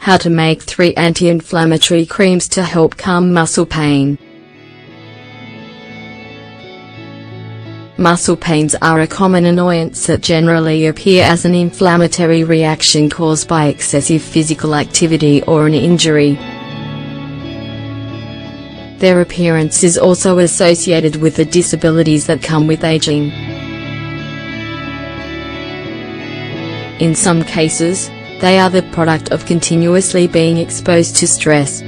How to make 3 anti-inflammatory creams to help calm muscle pain. Muscle pains are a common annoyance that generally appear as an inflammatory reaction caused by excessive physical activity or an injury. Their appearance is also associated with the disabilities that come with aging. In some cases, they are the product of continuously being exposed to stress.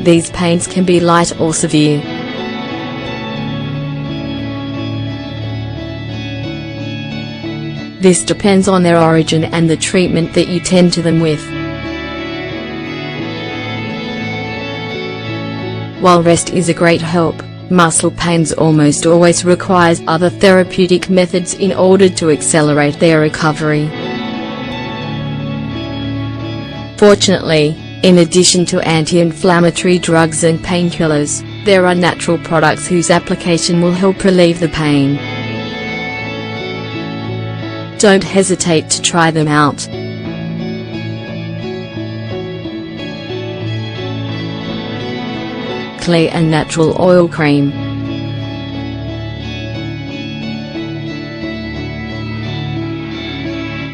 These pains can be light or severe. This depends on their origin and the treatment that you tend to them with. While rest is a great help, muscle pains almost always requires other therapeutic methods in order to accelerate their recovery. Fortunately, in addition to anti-inflammatory drugs and painkillers, there are natural products whose application will help relieve the pain. Don't hesitate to try them out. Clear and Natural Oil Cream.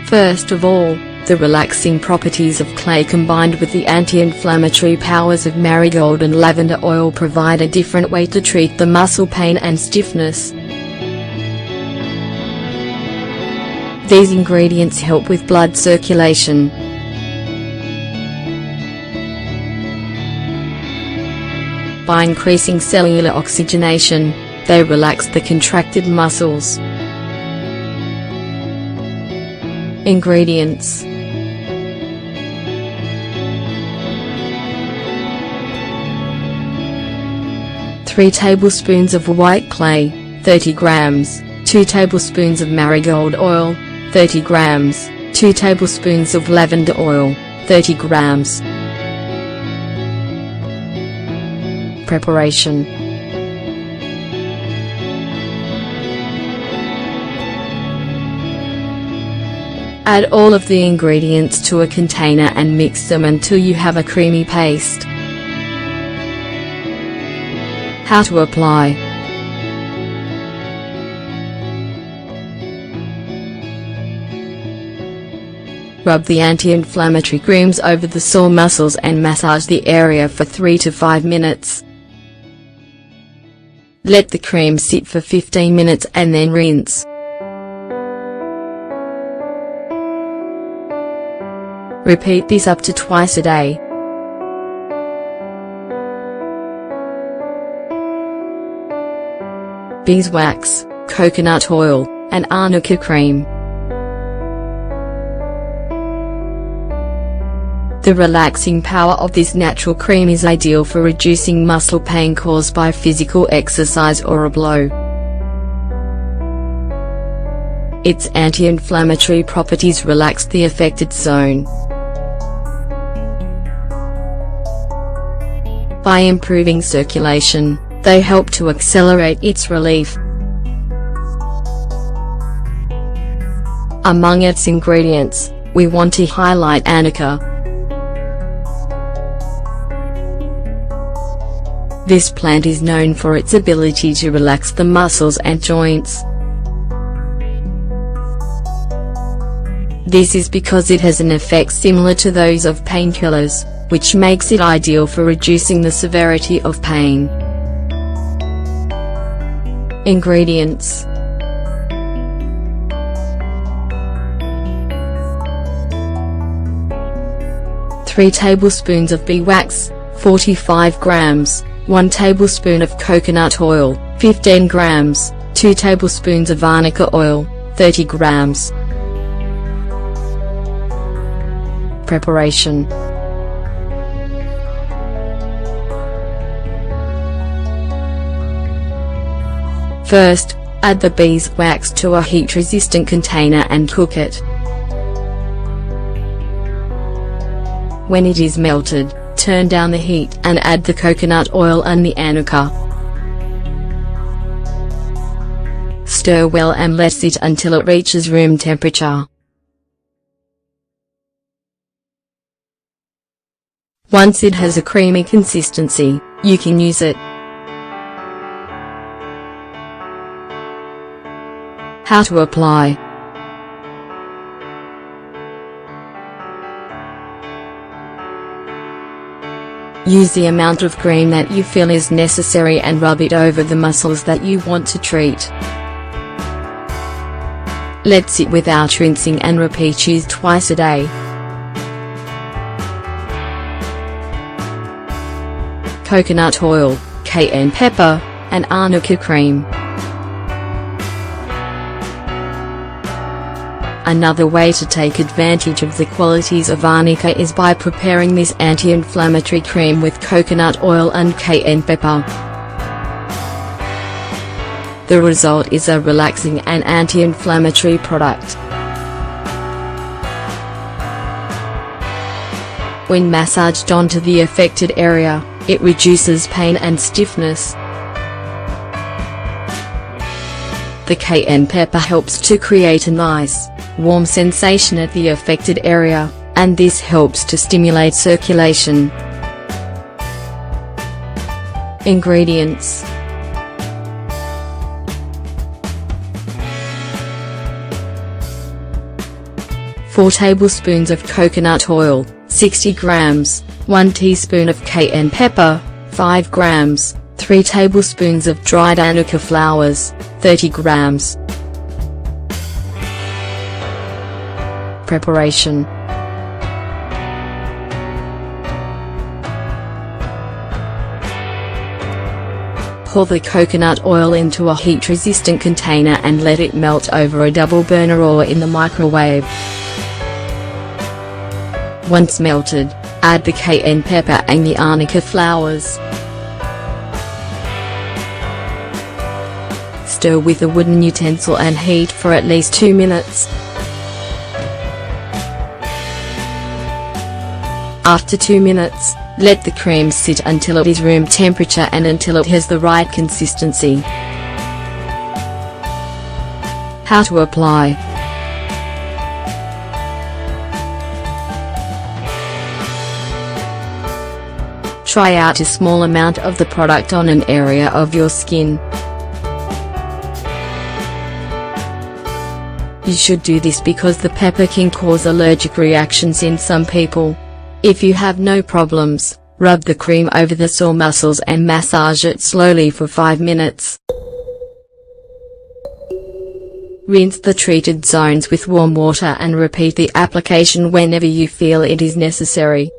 First of all, the relaxing properties of clay combined with the anti-inflammatory powers of marigold and lavender oil provide a different way to treat the muscle pain and stiffness. These ingredients help with blood circulation. By increasing cellular oxygenation, they relax the contracted muscles. Ingredients: 3 tablespoons of white clay, 30 grams, 2 tablespoons of marigold oil, 30 grams, 2 tablespoons of lavender oil, 30 grams. Preparation. Add all of the ingredients to a container and mix them until you have a creamy paste. How to apply. Rub the anti-inflammatory creams over the sore muscles and massage the area for 3 to 5 minutes. Let the cream sit for 15 minutes and then rinse. Repeat this up to twice a day. Beeswax, coconut oil, and arnica cream. The relaxing power of this natural cream is ideal for reducing muscle pain caused by physical exercise or a blow. Its anti-inflammatory properties relax the affected zone. By improving circulation, they help to accelerate its relief. Among its ingredients, we want to highlight arnica. This plant is known for its ability to relax the muscles and joints. This is because it has an effect similar to those of painkillers, which makes it ideal for reducing the severity of pain. Ingredients: 3 tablespoons of beeswax, 45 grams, 1 tablespoon of coconut oil, 15 grams, 2 tablespoons of arnica oil, 30 grams. Preparation. First, add the beeswax to a heat-resistant container and cook it. When it is melted, turn down the heat and add the coconut oil and the arnica. Stir well and let sit until it reaches room temperature. Once it has a creamy consistency, you can use it. How to apply. Use the amount of cream that you feel is necessary and rub it over the muscles that you want to treat. Let sit without rinsing and repeat use twice a day. Coconut oil, cayenne pepper, and arnica cream. Another way to take advantage of the qualities of arnica is by preparing this anti-inflammatory cream with coconut oil and cayenne pepper. The result is a relaxing and anti-inflammatory product. When massaged onto the affected area, it reduces pain and stiffness. The cayenne pepper helps to create a nice, warm sensation at the affected area, and this helps to stimulate circulation. Ingredients: 4 tablespoons of coconut oil, 60 grams, 1 teaspoon of cayenne pepper, 5 grams, 3 tablespoons of dried arnica flowers, 30 grams. Preparation. Pour the coconut oil into a heat-resistant container and let it melt over a double burner or in the microwave. Once melted, add the cayenne pepper and the arnica flowers. Stir with a wooden utensil and heat for at least 2 minutes. After 2 minutes, let the cream sit until it is room temperature and until it has the right consistency. How to apply. Try out a small amount of the product on an area of your skin. You should do this because the pepper can cause allergic reactions in some people. If you have no problems, rub the cream over the sore muscles and massage it slowly for 5 minutes. Rinse the treated zones with warm water and repeat the application whenever you feel it is necessary.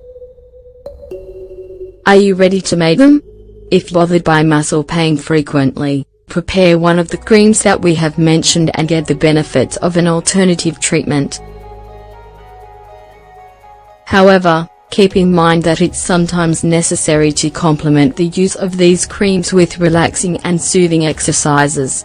Are you ready to make them? If bothered by muscle pain frequently, prepare one of the creams that we have mentioned and get the benefits of an alternative treatment. However, keep in mind that it's sometimes necessary to complement the use of these creams with relaxing and soothing exercises.